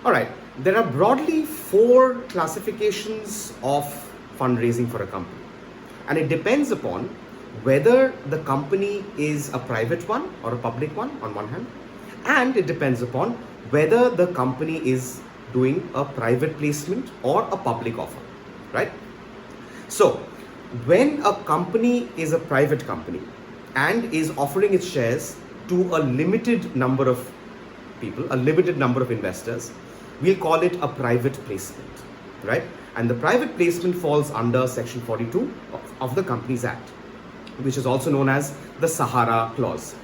All right, there are broadly 4 classifications of fundraising for a company, and it depends upon whether the company is a private one or a public one on one hand, and it depends upon whether the company is doing a private placement or a public offer, right? So when a company is a private company and is offering its shares to a limited number of people, a limited number of investors, we'll call it a private placement, right? And the private placement falls under Section 42 of the Companies Act, which is also known as the Sahara Clause.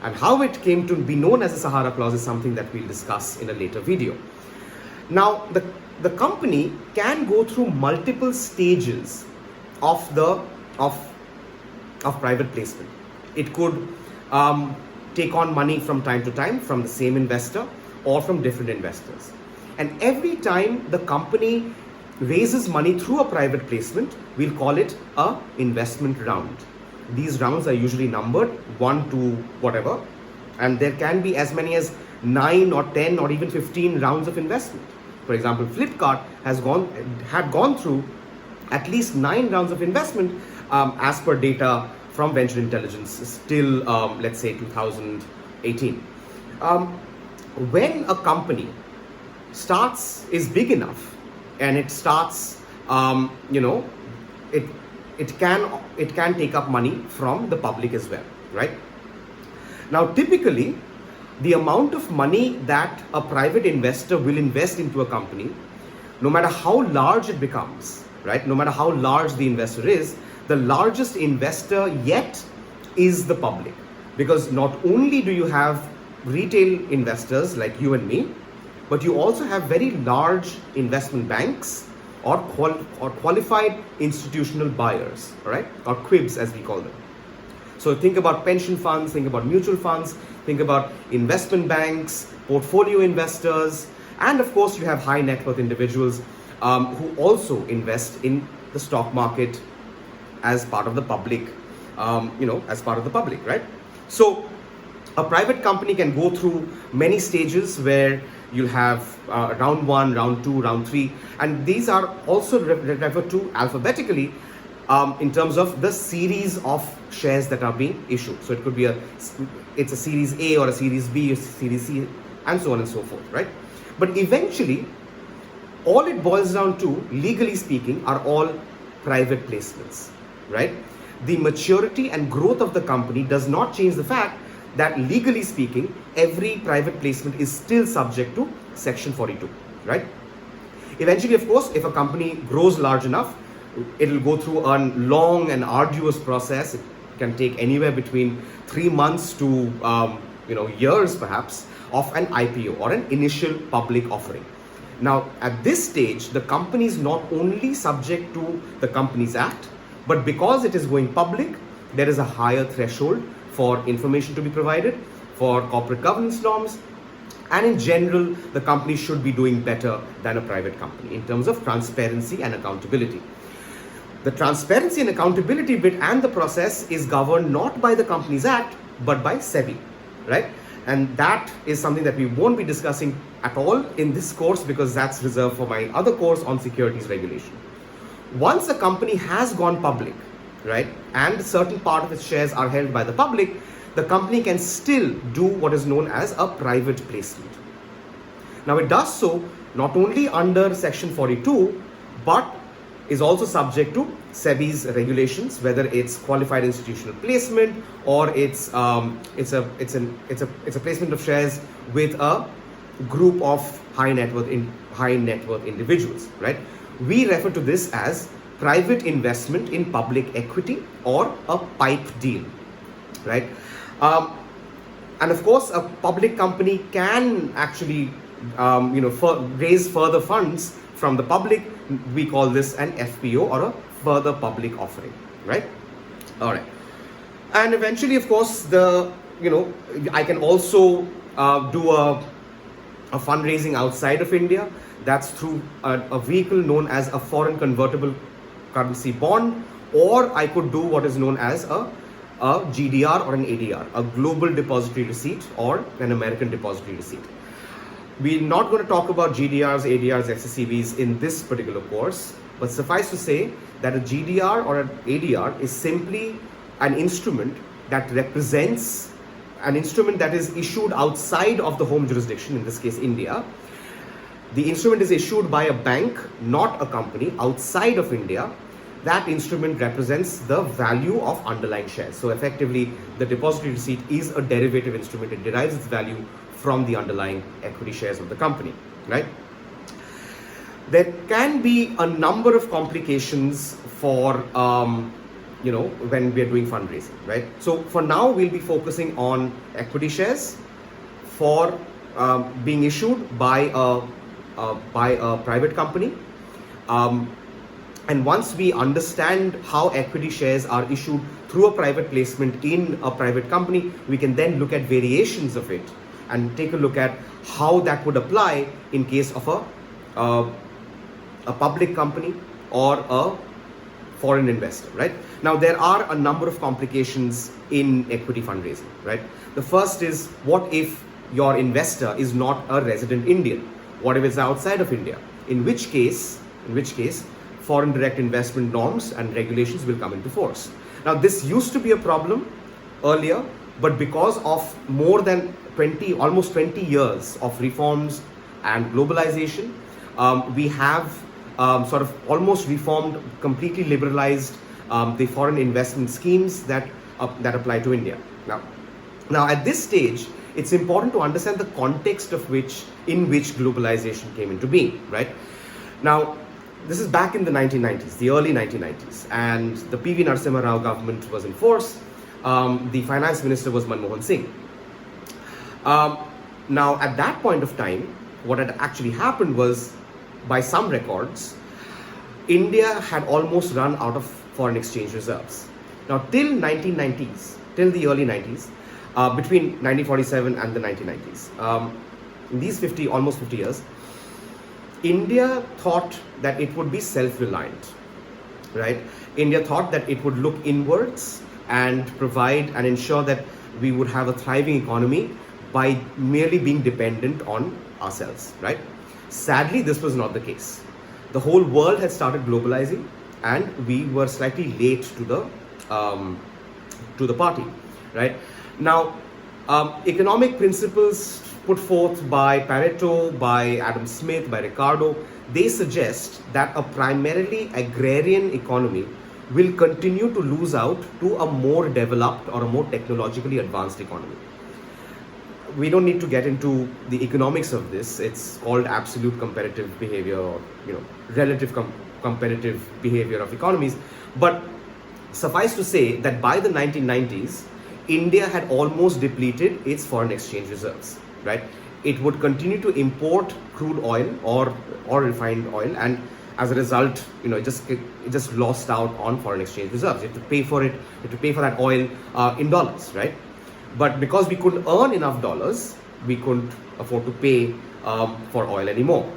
And how it came to be known as the Sahara Clause is something that we'll discuss in a later video. Now, the company can go through multiple stages of private placement. It could take on money from time to time from the same investor or from different investors. And every time the company raises money through a private placement, we'll call it a investment round. These rounds are usually numbered 1 to whatever, and there can be as many as 9 or 10 or even 15 rounds of investment. For example, Flipkart had gone through at least 9 rounds of investment as per data from Venture Intelligence till let's say 2018. When a company is big enough and it starts, it can take up money from the public as well, right? Now, typically, the amount of money that a private investor will invest into a company, no matter how large it becomes, right? No matter how large the investor is, the largest investor yet is the public. Because not only do you have retail investors like you and me, but you also have very large investment banks or qualified institutional buyers, all right? Or QIBs as we call them. So think about pension funds, think about mutual funds, think about investment banks, portfolio investors, and of course you have high net worth individuals who also invest in the stock market as part of the public, right? So a private company can go through many stages where you'll have round 1, round 2, round 3, and these are also referred to alphabetically in terms of the series of shares that are being issued. So it could be it's a series A or a series B or series C and so on and so forth, right? But eventually, all it boils down to, legally speaking, are all private placements, right? The maturity and growth of the company does not change the fact that, legally speaking, every private placement is still subject to Section 42, right? Eventually, of course, if a company grows large enough, it'll go through a long and arduous process. It can take anywhere between 3 months to years perhaps of an IPO or an initial public offering. Now, at this stage, the company is not only subject to the Companies Act, but because it is going public, there is a higher threshold for information to be provided, for corporate governance norms, and in general, the company should be doing better than a private company in terms of transparency and accountability. The transparency and accountability bit and the process is governed not by the Companies Act, but by SEBI, right? And that is something that we won't be discussing at all in this course because that's reserved for my other course on securities regulation. Once a company has gone public, right, and a certain part of its shares are held by the public, the company can still do what is known as a private placement. Now, it does so not only under Section 42, but is also subject to SEBI's regulations, whether it's qualified institutional placement or it's a placement of shares with a group of high net worth individuals, right? We refer to this as private investment in public equity or a PIPE deal, right? And of course, a public company can actually raise further funds from the public. We call this an FPO or a further public offering, right? All right. And eventually, of course, I can also do a fundraising outside of India. That's through a vehicle known as a foreign convertible currency bond, or I could do what is known as a GDR or an ADR, a global depository receipt or an American depository receipt. We're not going to talk about GDRs, ADRs, SSCBs in this particular course, but suffice to say that a GDR or an ADR is simply an instrument that represents an instrument that is issued outside of the home jurisdiction, in this case India. The instrument is issued by a bank, not a company, outside of India. That instrument represents the value of underlying shares. So effectively, the depository receipt is a derivative instrument. It derives its value from the underlying equity shares of the company, right? There can be a number of complications for, when we are doing fundraising, right? So for now, we'll be focusing on equity shares for being issued by a private company. And once we understand how equity shares are issued through a private placement in a private company, we can then look at variations of it and take a look at how that would apply in case of a public company or a foreign investor, right? Now, there are a number of complications in equity fundraising, right? The first is, what if your investor is not a resident Indian? What if it's outside of India? In which case, foreign direct investment norms and regulations will come into force. Now, this used to be a problem earlier, but because of more than almost 20 years of reforms and globalization, we have sort of almost reformed, completely liberalized the foreign investment schemes that apply to India. Now, at this stage, it's important to understand the context in which globalization came into being, right? Now, this is back in the 1990s, the early 1990s, and the P.V. Narasimha Rao government was in force. The finance minister was Manmohan Singh. Now, at that point of time, what had actually happened was, by some records, India had almost run out of foreign exchange reserves. Now, till the early 90s, between 1947 and the 1990s, in these almost 50 years, India thought that it would be self-reliant, right? India thought that it would look inwards and provide and ensure that we would have a thriving economy by merely being dependent on ourselves, right? Sadly, this was not the case. The whole world had started globalizing, and we were slightly late to the party, right? Now, economic principles put forth by Pareto, by Adam Smith, by Ricardo, they suggest that a primarily agrarian economy will continue to lose out to a more developed or a more technologically advanced economy. We don't need to get into the economics of this. It's called absolute competitive behavior, or relative competitive behavior of economies. But suffice to say that by the 1990s, India had almost depleted its foreign exchange reserves, right? It would continue to import crude oil or refined oil, and as a result, it just lost out on foreign exchange reserves. You have to pay for it. You have to pay for that oil in dollars, right? But because we couldn't earn enough dollars, we couldn't afford to pay for oil anymore.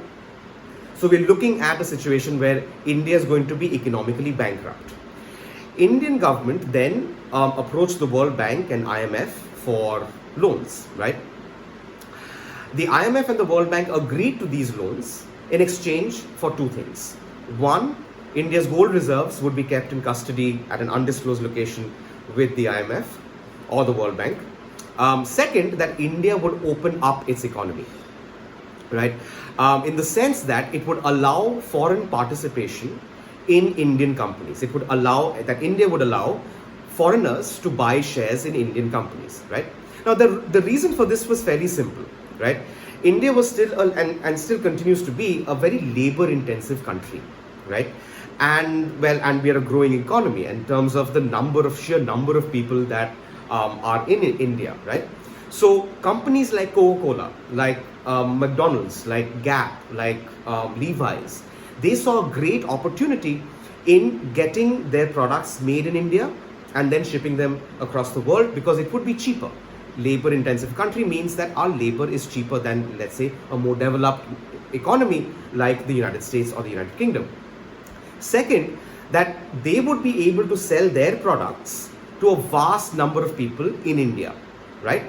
So we're looking at a situation where India is going to be economically bankrupt. Indian government then approached the World Bank and IMF for loans, right? The IMF and the World Bank agreed to these loans in exchange for two things. One, India's gold reserves would be kept in custody at an undisclosed location with the IMF or the World Bank. Second, that India would open up its economy, right? In the sense that it would allow foreign participation in Indian companies. India would allow foreigners to buy shares in Indian companies, right? Now, the reason for this was fairly simple, right? India was still and still continues to be a very labor-intensive country, right? And we are a growing economy in terms of the sheer number of people that are in India, right? So companies like Coca-Cola, like McDonald's, like Gap, like Levi's, they saw a great opportunity in getting their products made in India and then shipping them across the world because it would be cheaper. Labor-intensive country means that our labor is cheaper than, let's say, a more developed economy like the United States or the United Kingdom. Second, that they would be able to sell their products to a vast number of people in India, right?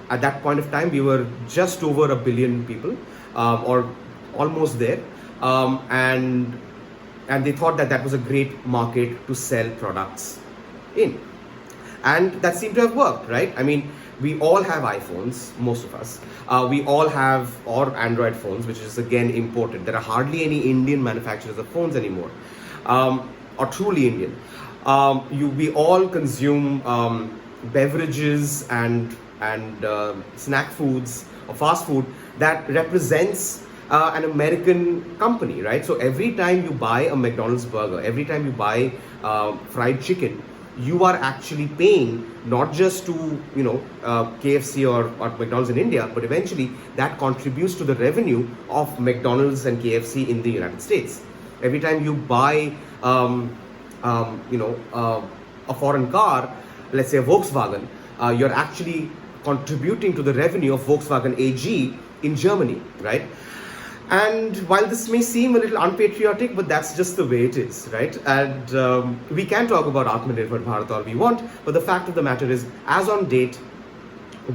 At that point of time, we were just over 1 billion people, or almost there, and they thought that that was a great market to sell products in. And that seemed to have worked, right? I mean, we all have iPhones, most of us. We all have, or Android phones, which is again imported. There are hardly any Indian manufacturers of phones anymore, or truly Indian. We all consume beverages and snack foods or fast food that represents an American company, right? So every time you buy a McDonald's burger, every time you buy fried chicken, you are actually paying not just to KFC or McDonald's in India, but eventually that contributes to the revenue of McDonald's and KFC in the United States. Every time you buy a foreign car, let's say a Volkswagen, you're actually contributing to the revenue of Volkswagen AG in Germany, right? And while this may seem a little unpatriotic, but that's just the way it is, right? And we can talk about Atmanirbhar Bharat all we want, but the fact of the matter is, as on date,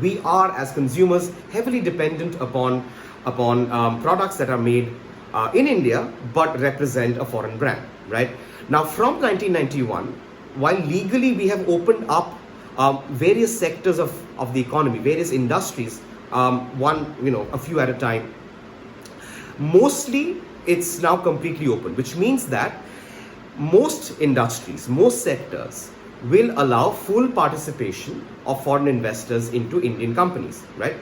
we are, as consumers, heavily dependent upon products that are made in India, but represent a foreign brand, right? Now, from 1991, while legally we have opened up various sectors of the economy, various industries, a few at a time, mostly it's now completely open, which means that most industries, most sectors will allow full participation of foreign investors into Indian companies, right?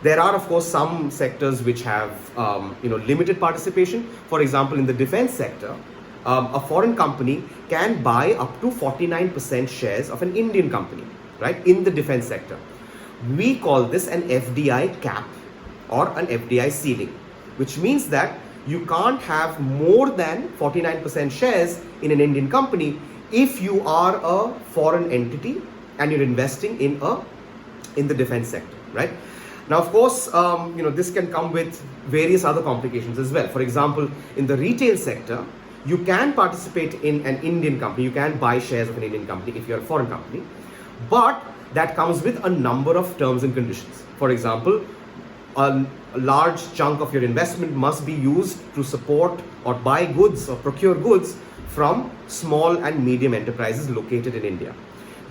There are, of course, some sectors which have limited participation. For example, in the defense sector, a foreign company can buy up to 49% shares of an Indian company, right, in the defense sector. We call this an FDI cap or an FDI ceiling, which means that you can't have more than 49% shares in an Indian company if you are a foreign entity and you're investing in the defense sector, right? Now, of course, this can come with various other complications as well. For example, in the retail sector, you can participate in an Indian company, you can buy shares of an Indian company if you're a foreign company, but that comes with a number of terms and conditions. For example, a large chunk of your investment must be used to support or buy goods or procure goods from small and medium enterprises located in India.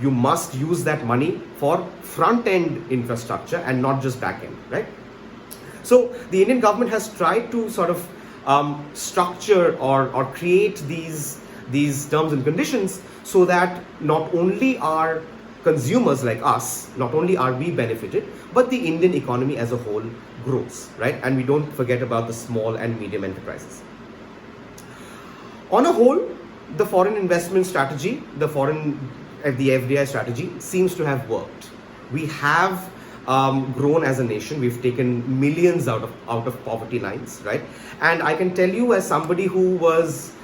You must use that money for front-end infrastructure and not just back-end, right? So the Indian government has tried to sort of structure or create these terms and conditions so that not only are consumers like us, not only are we benefited, but the Indian economy as a whole grows, right? And we don't forget about the small and medium enterprises. On a whole, the foreign investment strategy, the FDI strategy seems to have worked. We have grown as a nation. We've taken millions out of poverty lines, right? And I can tell you, as somebody who was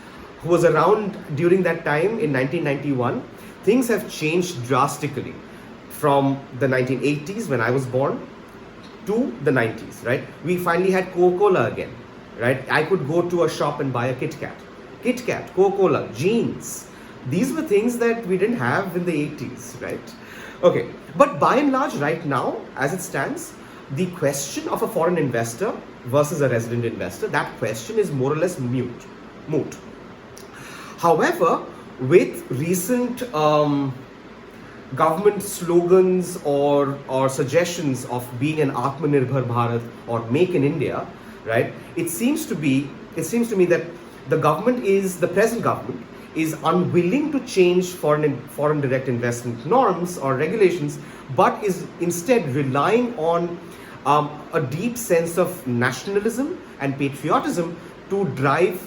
around during that time in 1991, things have changed drastically from the 1980s when I was born to the 90s, right? We finally had Coca-Cola again, right? I could go to a shop and buy a Kit Kat, Coca-Cola, jeans. These were things that we didn't have in the 80s, right? Okay, but by and large, right now, as it stands, the question of a foreign investor versus a resident investor, that question is more or less moot. However, with recent government slogans or suggestions of being an Atmanirbhar Bharat or Make in India, right? It seems to me that the present government is unwilling to change foreign direct investment norms or regulations, but is instead relying on a deep sense of nationalism and patriotism to drive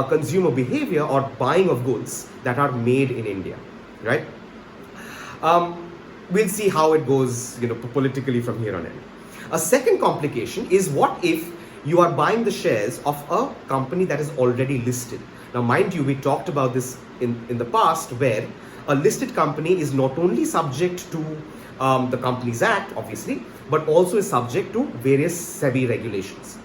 consumer behavior or buying of goods that are made in India, right? We'll see how it goes, politically from here on in. A second complication is, what if you are buying the shares of a company that is already listed? Now, mind you, we talked about this in the past, where a listed company is not only subject to the Companies Act, obviously, but also is subject to various SEBI regulations.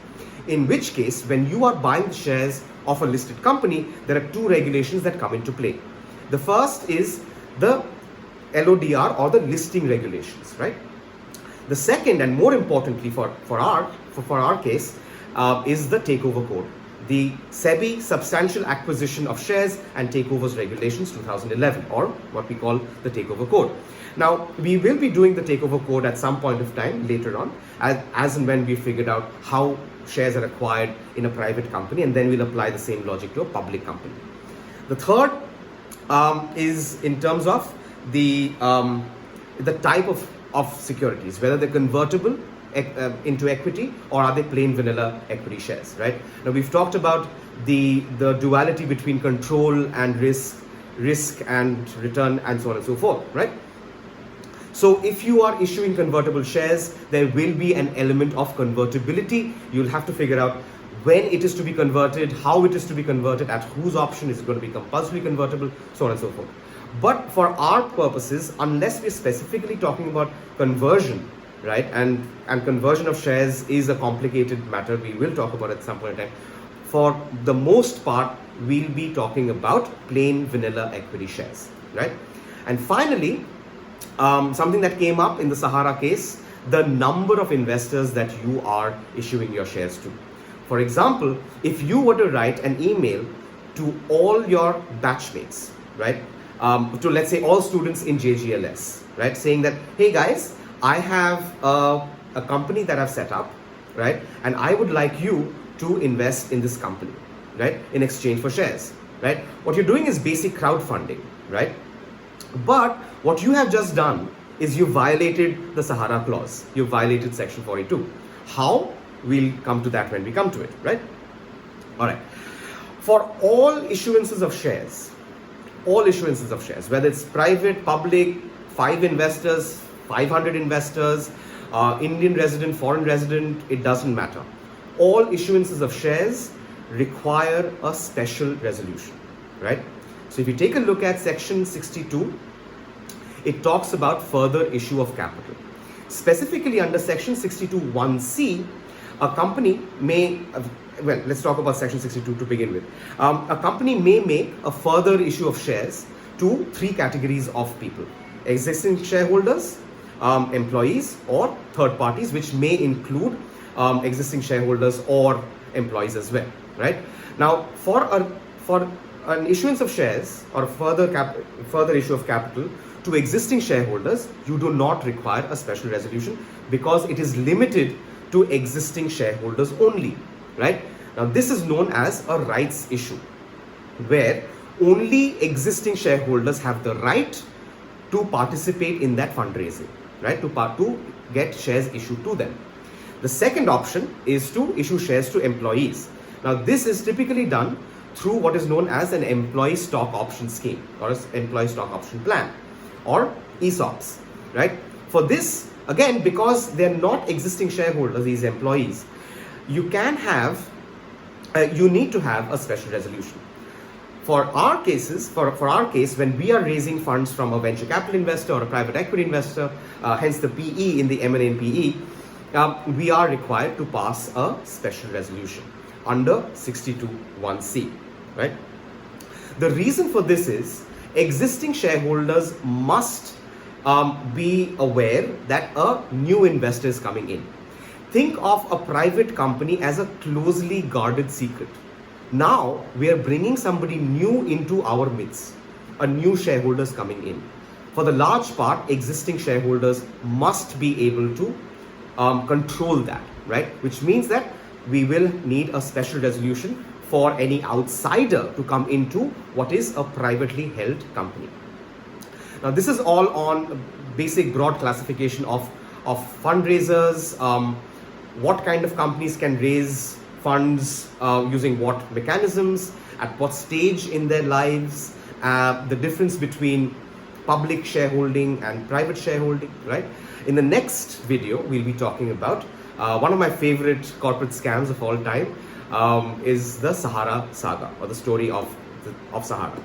In which case, when you are buying the shares of a listed company, there are two regulations that come into play. The first is the LODR, or the listing regulations, right? The second, and more importantly for our case, is the takeover code, the SEBI Substantial Acquisition of Shares and Takeovers Regulations 2011, or what we call the takeover code. Now, we will be doing the takeover code at some point of time later on, as and when we figured out how shares are acquired in a private company, and then we'll apply the same logic to a public company. The third is in terms of the type of securities, whether they're convertible into equity or are they plain vanilla equity shares, right? Now, we've talked about the duality between control and risk and return, and so on and so forth, right? So if you are issuing convertible shares, there will be an element of convertibility. You'll have to figure out when it is to be converted, how it is to be converted, at whose option is it going to be compulsory convertible, so on and so forth. But for our purposes, unless we're specifically talking about conversion, right, and conversion of shares is a complicated matter, we will talk about it at some point in time. For the most part, we'll be talking about plain vanilla equity shares, right? And finally, something that came up in the Sahara case, the number of investors that you are issuing your shares to. For example, if you were to write an email to all your batchmates, right, to let's say all students in JGLS, right, saying that, hey guys, I have a company that I've set up, right, and I would like you to invest in this company, right, in exchange for shares, right? What you're doing is basic crowdfunding, right? But what you have just done is you violated the Sahara clause. You violated section 42. How? We'll come to that when we come to it, right? All right. For all issuances of shares, whether it's private, public, 5 investors, 500 investors, Indian resident, foreign resident, it doesn't matter. All issuances of shares require a special resolution, right? So if you take a look at section 62, it talks about further issue of capital. Specifically under section 62(1)(c), a company may, well, let's talk about section 62 to begin with. A company may make a further issue of shares to 3 categories of people: existing shareholders, employees, or third parties, which may include existing shareholders or employees as well, right? Now, for an issuance of shares or further issue of capital to existing shareholders, you do not require a special resolution because it is limited to existing shareholders only, right? Now, this is known as a rights issue, where only existing shareholders have the right to participate in that fundraising, right? To get shares issued to them. The second option is to issue shares to employees. Now, this is typically done through what is known as an employee stock option scheme or an employee stock option plan, or ESOPs, right? For this, again, because they're not existing shareholders, these employees, you need to have a special resolution. For our cases, for our case, when we are raising funds from a venture capital investor or a private equity investor, hence the PE in the M&A and PE, we are required to pass a special resolution under 62(1)(c), right? The reason for this is existing shareholders must be aware that a new investor is coming in. Think of a private company as a closely guarded secret. Now we are bringing somebody new into our midst, a new shareholders coming in. For the large part, existing shareholders must be able to control that, right? Which means that we will need a special resolution for any outsider to come into what is a privately held company. Now, this is all on basic broad classification of fundraisers, what kind of companies can raise funds using what mechanisms, at what stage in their lives, the difference between public shareholding and private shareholding, right? In the next video, we'll be talking about one of my favorite corporate scams of all time, is the Sahara saga, or the story of Sahara.